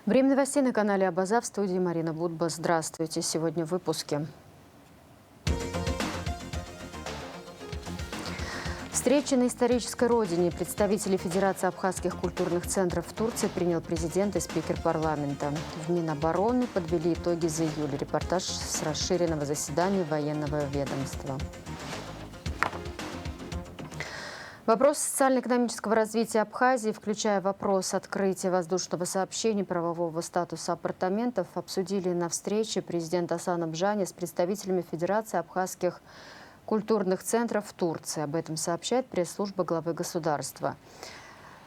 Время новостей на канале Абаза, в студии Марина Будба. Здравствуйте. Сегодня в выпуске. Встречи на исторической родине. Представители Федерации абхазских культурных центров в Турции принял президент и спикер парламента. В Минобороны подвели итоги за июль. Репортаж с расширенного заседания военного ведомства. Вопрос социально-экономического развития Абхазии, включая вопрос открытия воздушного сообщения правового статуса апартаментов, обсудили на встрече президент Асан Абжани с представителями Федерации абхазских культурных центров в Турции. Об этом сообщает пресс-служба главы государства.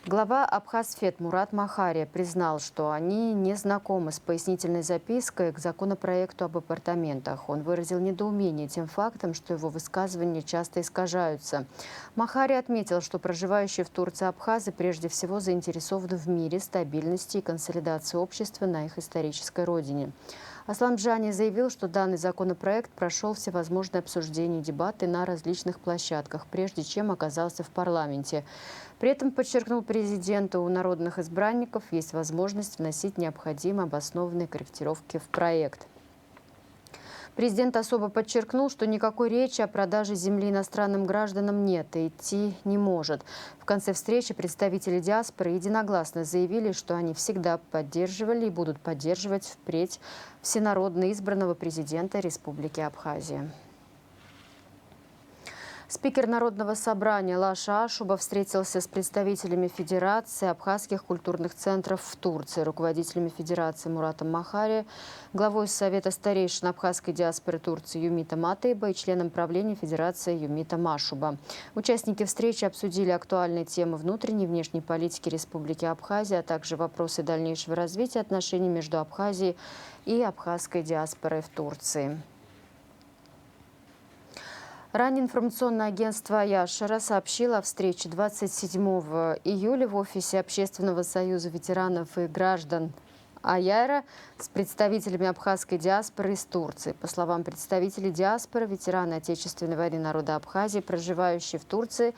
Глава Абхазфет Мурат Махария признал, что они не знакомы с пояснительной запиской к законопроекту об апартаментах. Он выразил недоумение тем фактом, что его высказывания часто искажаются. Махария отметил, что проживающие в Турции абхазы прежде всего заинтересованы в мире, стабильности и консолидации общества на их исторической родине. Аслан Абжани заявил, что данный законопроект прошел всевозможные обсуждения и дебаты на различных площадках, прежде чем оказался в парламенте. При этом, подчеркнул президент, у народных избранников есть возможность вносить необходимые обоснованные корректировки в проект. Президент особо подчеркнул, что никакой речи о продаже земли иностранным гражданам нет и идти не может. В конце встречи представители диаспоры единогласно заявили, что они всегда поддерживали и будут поддерживать впредь всенародно избранного президента Республики Абхазия. Спикер Народного собрания Лаша Ашуба встретился с представителями Федерации абхазских культурных центров в Турции, руководителями Федерации Муратом Махари, главой Совета старейшин абхазской диаспоры Турции Юмитом Атейба и членом правления Федерации Юмитом Ашуба. Участники встречи обсудили актуальные темы внутренней и внешней политики Республики Абхазия, а также вопросы дальнейшего развития отношений между Абхазией и абхазской диаспорой в Турции. Ранее информационное агентство Яшара сообщило о встрече 27 июля в офисе Общественного союза ветеранов и граждан Аяра с представителями абхазской диаспоры из Турции. По словам представителей диаспоры, ветераны Отечественной войны народа Абхазии, проживающие в Турции,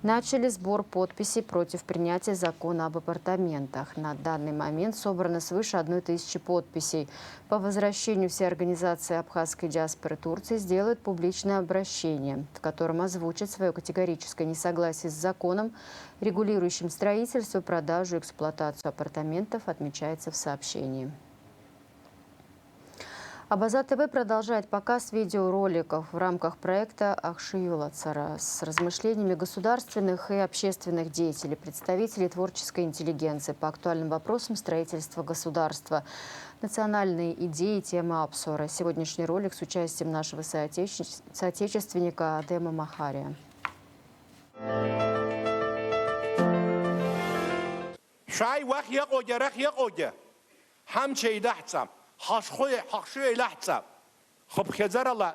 начали сбор подписей против принятия закона об апартаментах. На данный момент собрано свыше 1000 подписей. По возвращению все организации абхазской диаспоры Турции сделают публичное обращение, в котором озвучат свое категорическое несогласие с законом, регулирующим строительство, продажу и эксплуатацию апартаментов, отмечается в сообщении. Абаза ТВ продолжает показ видеороликов в рамках проекта «Ахшиюла Цара» с размышлениями государственных и общественных деятелей, представителей творческой интеллигенции по актуальным вопросам строительства государства, национальные идеи и темы обсора. Сегодняшний ролик с участием нашего соотечественника Адема Махария. حخشوي لحظة خب خزر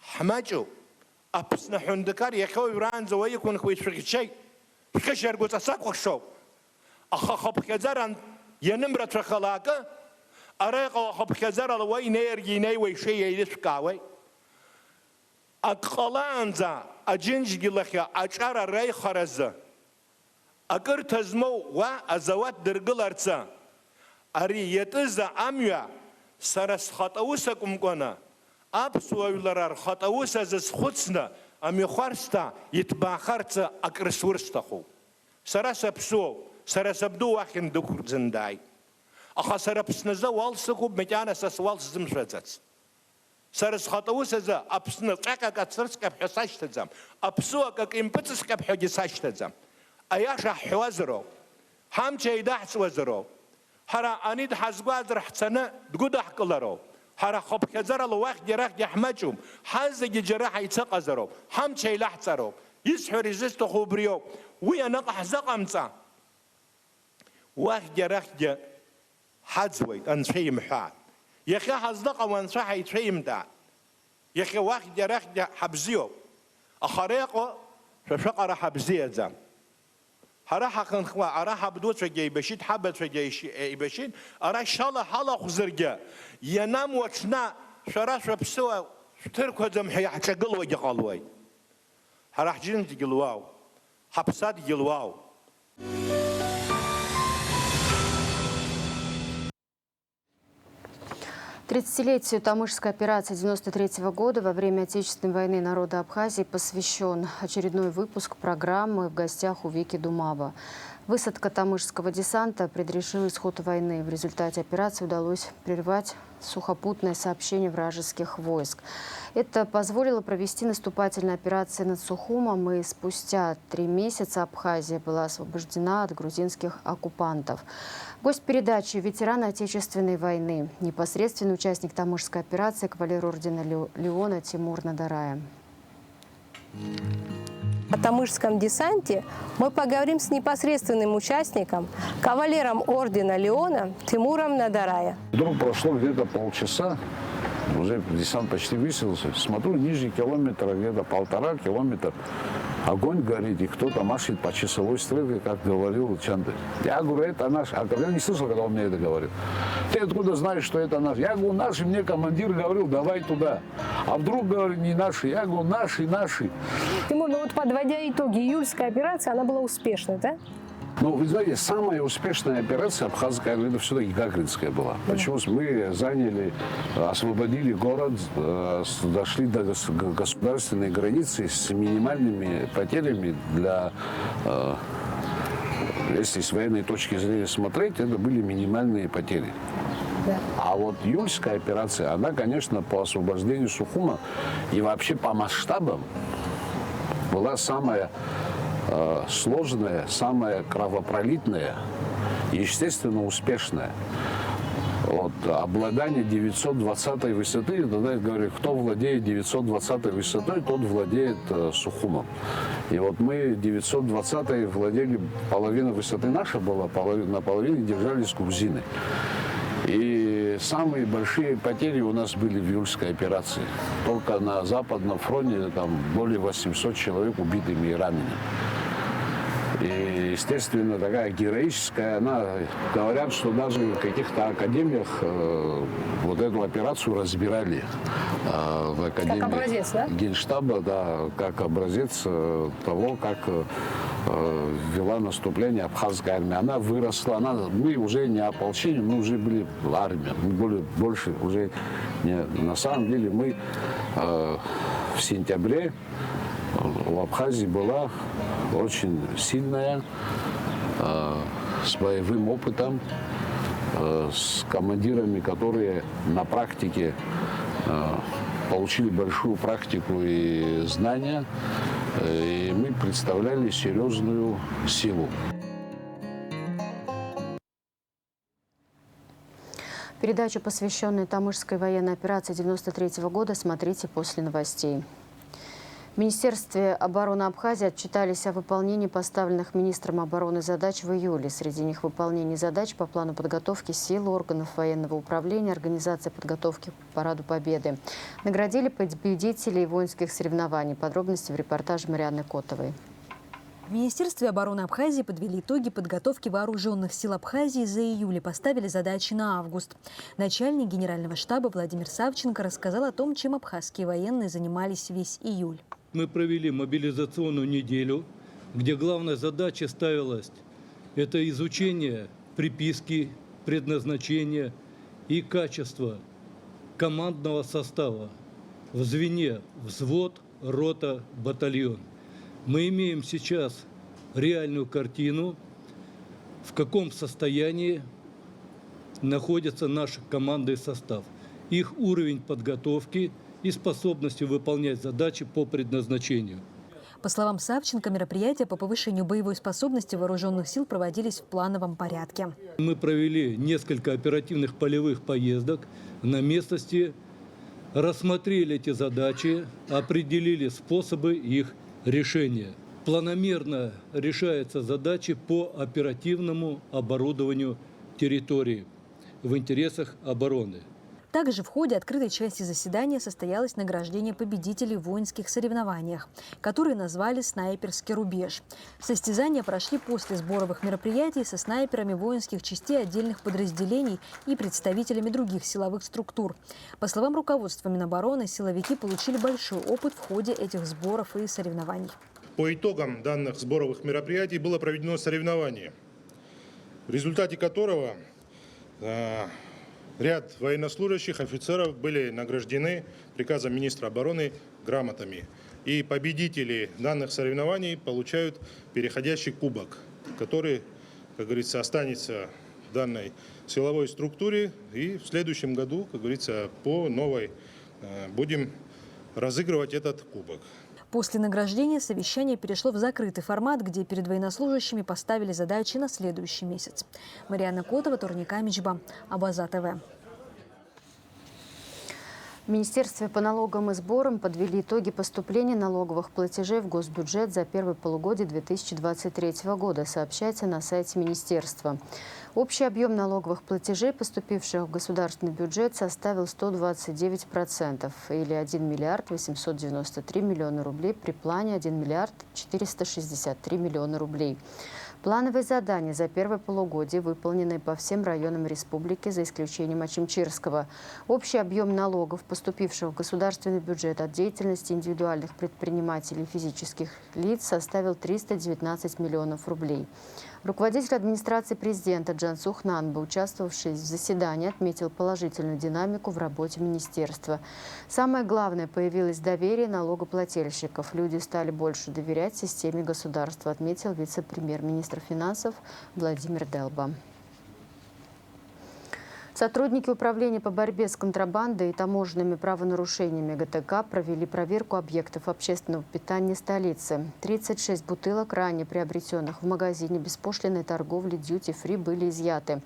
حماجو أبسنا حندكار يخوي بران زوي يكون خوي شيء خشر قوس أساق وخشوا خب خزر ينمرة خلاقة أريق خب خزر لوي نير يناي وشيء يلسكاوي أقلانزا أجنج جلخيا أشار الرأي خرزة أكر تزمو وأزوات درجلارتسا أري يتزا أميا سرس خطأوسكم كنا أبسوا يلرار خطأوس از خودسنا أمي خارستا يتباخرت أكرسورستخو سرس أبسوا سرس أبدو واحد دكتور زنداي أخسر أبسنزا والسكو بمجانا سوالس زمشرزت سرس خطأوس از أبسنا تأكا كتسرس كبحساش تزام أبسوا كإمبتس كبحجساش تزام أياش حوازرو هم شيء دحس وزرو هرا أنيد حزقاز رح سنة تقول أحكلرو هرا خب كزر الواح جراح يحمجهم حز جراح يتقزرو هم شيء لحسرو يسحر يزست خبريو ويا نقح زقمصا واح جراح حزوي أنشي محال يا أخي حزدق وانصح يتشي مدع يا أخي واح جراح حبزيو أخريقو فشقر حبزيه زم هراح خنخوا أراح بدوت رجعي بشيد حبت رجعي بشيد أراح شاله حلا خزرجة ينام وشنا شراش بسوا تركوا زم حيا حشقل وجه قالوي هراح جنت جلواو حبسات جلواو 30-летию Тамышской операции 1993 года во время Отечественной войны народа Абхазии посвящен очередной выпуск программы «В гостях у Вики Думаба». Высадка тамышского десанта предрешила исход войны. В результате операции удалось прервать сухопутное сообщение вражеских войск. Это позволило провести наступательные операции над Сухумом, и спустя 3 месяца Абхазия была освобождена от грузинских оккупантов. Гость передачи – ветеран Отечественной войны, непосредственный участник тамышской операции, кавалер ордена Леона Тимур Надарая. О тамышском десанте мы поговорим с непосредственным участником, кавалером ордена Леона Тимуром Надарая. Вдруг прошло где-то полчаса, уже десант почти высадился. Смотрю, ниже километра, где-то 1,5 километра, огонь горит, и кто-то машет по часовой стрелке, как говорил Чанды. Я говорю, это наш. А я не слышал, когда он мне это говорит. Ты откуда знаешь, что это наш? Я говорю, наши. Мне командир говорил, давай туда. А вдруг, говорит, не наши. Я говорю, наши. Тимур, ну вот подводя итоги, июльская операция, она была успешной, да? Ну, вы знаете, самая успешная операция абхазская, это все-таки Гагаринская была. Почему? Мы заняли, освободили город, дошли до государственной границы с минимальными потерями для, если с военной точки зрения смотреть, это были минимальные потери. Да. А вот июльская операция, она, конечно, по освобождению Сухума и вообще по масштабам была самая сложная, самая кровопролитная и, естественно, успешная. Вот, обладание 920-й высоты, тогда я говорю, кто владеет 920-й высотой, тот владеет Сухумом. И вот мы 920-й владели, половина высоты наша была, на половине держались грузины. И самые большие потери у нас были в июльской операции. Только на Западном фронте там более 800 человек убитыми и ранеными. И, естественно, такая героическая, она, говорят, что даже в каких-то академиях вот эту операцию разбирали. В академии как образец, да? Генштаба, да, как образец того, как вела наступление абхазская армия. Она выросла, мы уже не ополчение, мы уже были армия, мы были больше уже не. На самом деле мы в сентябре в Абхазии была очень сильная, с боевым опытом, с командирами, которые на практике получили большую практику и знания, и мы представляли серьезную силу. Передачу, посвященную Тамышской военной операции 1993 года, смотрите после новостей. В Министерстве обороны Абхазии отчитались о выполнении поставленных министром обороны задач в июле. Среди них выполнение задач по плану подготовки сил органов военного управления, организация подготовки к Параду Победы. Наградили победителей воинских соревнований. Подробности в репортаже Марианны Котовой. В Министерстве обороны Абхазии подвели итоги подготовки вооруженных сил Абхазии за июль и поставили задачи на август. Начальник генерального штаба Владимир Савченко рассказал о том, чем абхазские военные занимались весь июль. Мы провели мобилизационную неделю, где главная задача ставилась – это изучение приписки, предназначения и качества командного состава в звене взвод, рота, батальон. Мы имеем сейчас реальную картину, в каком состоянии находится наш командный состав, их уровень подготовки и способности выполнять задачи по предназначению. По словам Савченко, мероприятия по повышению боевой способности вооруженных сил проводились в плановом порядке. Мы провели несколько оперативных полевых поездок на местности, рассмотрели эти задачи, определили способы их решения. Планомерно решаются задачи по оперативному оборудованию территории в интересах обороны. Также в ходе открытой части заседания состоялось награждение победителей в воинских соревнованиях, которые назвали «Снайперский рубеж». Состязания прошли после сборовых мероприятий со снайперами воинских частей отдельных подразделений и представителями других силовых структур. По словам руководства Минобороны, силовики получили большой опыт в ходе этих сборов и соревнований. По итогам данных сборовых мероприятий было проведено соревнование, в результате которого ряд военнослужащих, офицеров были награждены приказом министра обороны грамотами. И победители данных соревнований получают переходящий кубок, который, как говорится, останется в данной силовой структуре. И в следующем году, как говорится, по новой будем разыгрывать этот кубок. После награждения совещание перешло в закрытый формат, где перед военнослужащими поставили задачи на следующий месяц. Марьяна Котова, Турник Амичба, Абаза ТВ. В Министерстве по налогам и сборам подвели итоги поступления налоговых платежей в госбюджет за первое полугодие 2023 года, сообщается на сайте Министерства. Общий объем налоговых платежей, поступивших в государственный бюджет, составил 129%, или 1 миллиард 893 миллиона рублей при плане 1 миллиард 463 миллиона рублей. Плановые задания за первое полугодие выполнены по всем районам республики, за исключением Очимчирского. Общий объем налогов, поступивших в государственный бюджет от деятельности индивидуальных предпринимателей и физических лиц, составил 319 миллионов рублей. Руководитель администрации президента Джансух Нанба, участвовавший в заседании, отметил положительную динамику в работе министерства. Самое главное, появилось доверие налогоплательщиков. Люди стали больше доверять системе государства, отметил вице-премьер-министр финансов Владимир Делба. Сотрудники Управления по борьбе с контрабандой и таможенными правонарушениями ГТК провели проверку объектов общественного питания столицы. 36 бутылок, ранее приобретенных в магазине беспошлинной торговли «Дьюти-фри», были изъяты.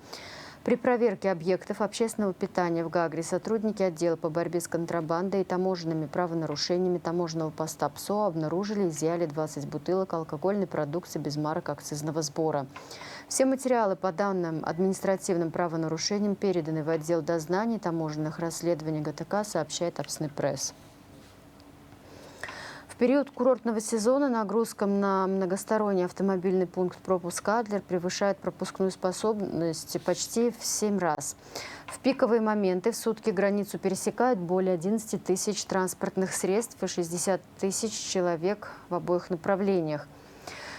При проверке объектов общественного питания в Гагре сотрудники отдела по борьбе с контрабандой и таможенными правонарушениями таможенного поста ПСО обнаружили и изъяли 20 бутылок алкогольной продукции без марок акцизного сбора. Все материалы по данным административным правонарушениям переданы в отдел дознаний таможенных расследований ГТК, сообщает Апсны пресс. В период курортного сезона нагрузка на многосторонний автомобильный пункт пропуска «Адлер» превышает пропускную способность почти в 7 раз. В пиковые моменты в сутки границу пересекают более 11 тысяч транспортных средств и 60 тысяч человек в обоих направлениях.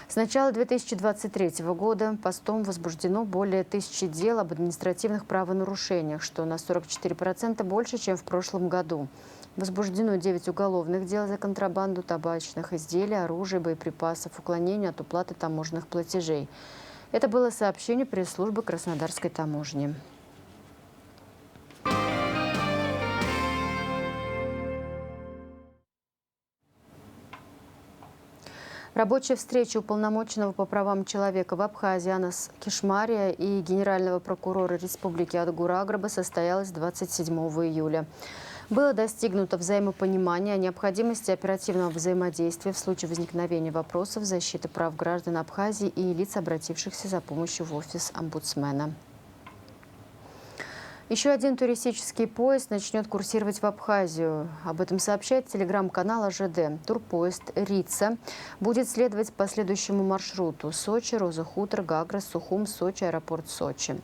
С начала 2023 года постом возбуждено более 1000 дел об административных правонарушениях, что на 44% больше, чем в прошлом году. Возбуждено 9 уголовных дел за контрабанду табачных изделий, оружия, боеприпасов, уклонение от уплаты таможенных платежей. Это было сообщение пресс-службы Краснодарской таможни. Рабочая встреча уполномоченного по правам человека в Абхазии Анас Кишмария и генерального прокурора Республики Адгур Аграба состоялась 27 июля. Было достигнуто взаимопонимание о необходимости оперативного взаимодействия в случае возникновения вопросов защиты прав граждан Абхазии и лиц, обратившихся за помощью в офис омбудсмена. Еще один туристический поезд начнет курсировать в Абхазию. Об этом сообщает телеграм-канал АЖД. Турпоезд «Рица» будет следовать по следующему маршруту: Сочи, Роза-Хутор, Гагра, Сухум, Сочи, аэропорт Сочи.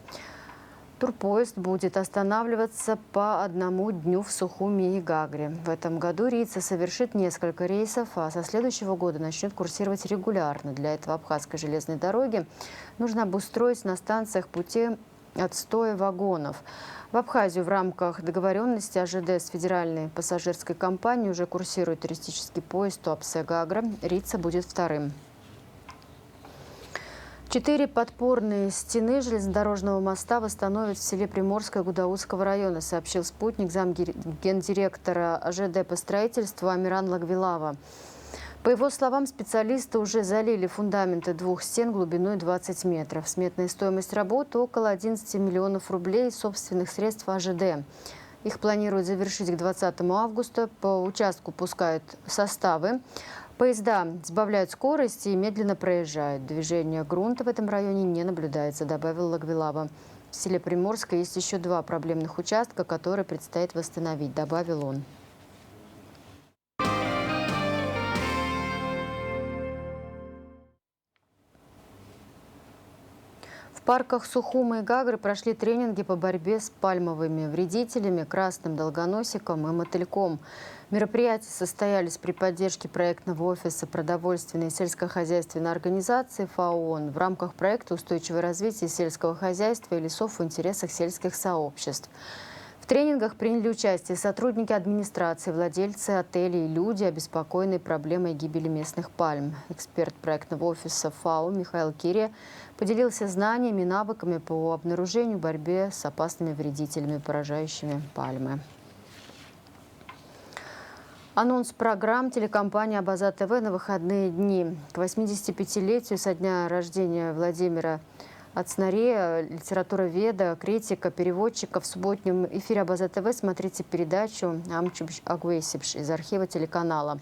Турпоезд будет останавливаться по одному дню в Сухуме и Гагре. В этом году «Рица» совершит несколько рейсов, а со следующего года начнет курсировать регулярно. Для этого Абхазской железной дороги нужно обустроить на станциях пути отстоя вагонов. В Абхазию в рамках договоренности АЖД с федеральной пассажирской компанией уже курсирует туристический поезд Туапсе-Гагра. «Рица» будет вторым. 4 подпорные стены железнодорожного моста восстановят в селе Приморское Гудаутского района, сообщил «Спутник» замгендиректора АЖД по строительству Амиран Лагвилава. По его словам, специалисты уже залили фундаменты 2 стен глубиной 20 метров. Сметная стоимость работы – около 11 миллионов рублей собственных средств АЖД. Их планируют завершить к 20 августа. По участку пускают составы. Поезда сбавляют скорость и медленно проезжают. Движение грунта в этом районе не наблюдается, добавил Лагвилава. В селе Приморское есть еще 2 проблемных участка, которые предстоит восстановить, добавил он. В парках Сухума и Гагры прошли тренинги по борьбе с пальмовыми вредителями, красным долгоносиком и мотыльком. Мероприятия состоялись при поддержке проектного офиса продовольственной и сельскохозяйственной организации ФАО в рамках проекта «Устойчивое развитие сельского хозяйства и лесов в интересах сельских сообществ». В тренингах приняли участие сотрудники администрации, владельцы отелей и люди, обеспокоенные проблемой гибели местных пальм. Эксперт проектного офиса ФАО Михаил Кирия поделился знаниями и навыками по обнаружению и борьбе с опасными вредителями, поражающими пальмы. Анонс программ телекомпании «Абаза ТВ» на выходные дни. К 85-летию со дня рождения Владимира Ацнарея, литературоведа, критика, переводчика, в субботнем эфире «Абаза ТВ» смотрите передачу «Амчубш Агвейсибш» из архива телеканала.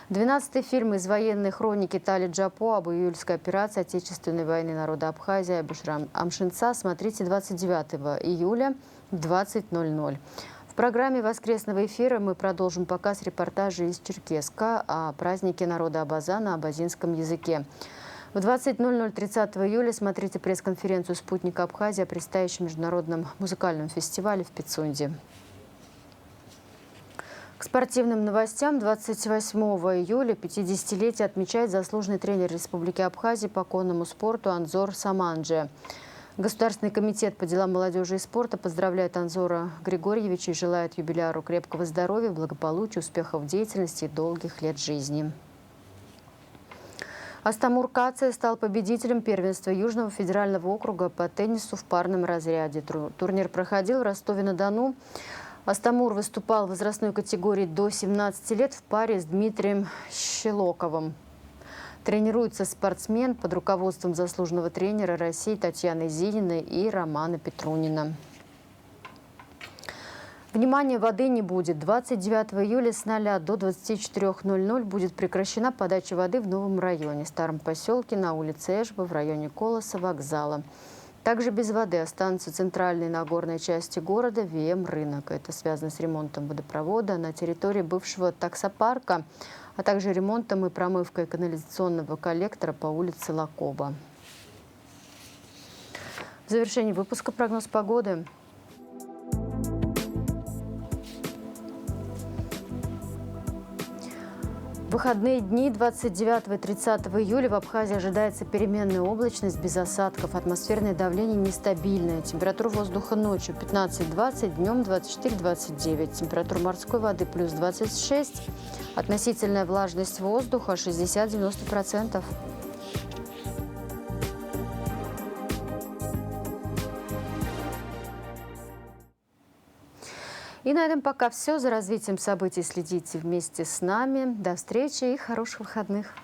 12-й фильм из военной хроники Тали Джапо об июльской операции Отечественной войны народа Абхазии Бушрам Амшинца смотрите 29 июля в 20:00. В программе воскресного эфира мы продолжим показ репортажа из Черкесска о празднике народа Абаза на абазинском языке. В 20:00 30 июля смотрите пресс-конференцию «Спутника Абхазии» о предстоящем международном музыкальном фестивале в Пицунде. К спортивным новостям. 28 июля 50-летие отмечает заслуженный тренер Республики Абхазия по конному спорту Анзор Саманджи. Государственный комитет по делам молодежи и спорта поздравляет Анзора Григорьевича и желает юбиляру крепкого здоровья, благополучия, успехов в деятельности и долгих лет жизни. Астамур Кация стал победителем первенства Южного федерального округа по теннису в парном разряде. Турнир проходил в Ростове-на-Дону. Астамур выступал в возрастной категории до 17 лет в паре с Дмитрием Щелоковым. Тренируется спортсмен под руководством заслуженного тренера России Татьяны Зининой и Романа Петрунина. Внимание, воды не будет. 29 июля с 0 до 24:00 будет прекращена подача воды в новом районе, старом поселке, на улице Эшба, в районе Колоса, вокзала. Также без воды останутся центральные и нагорные части города, ВМ-рынок. Это связано с ремонтом водопровода на территории бывшего таксопарка, а также ремонтом и промывкой канализационного коллектора по улице Лакоба. В завершении выпуска прогноз погоды. В выходные дни 29 и 30 июля в Абхазии ожидается переменная облачность без осадков. Атмосферное давление нестабильное. Температура воздуха ночью 15-20, днем 24-29. Температура морской воды плюс 26. Относительная влажность воздуха 60-90%. И на этом пока все. За развитием событий следите вместе с нами. До встречи и хороших выходных.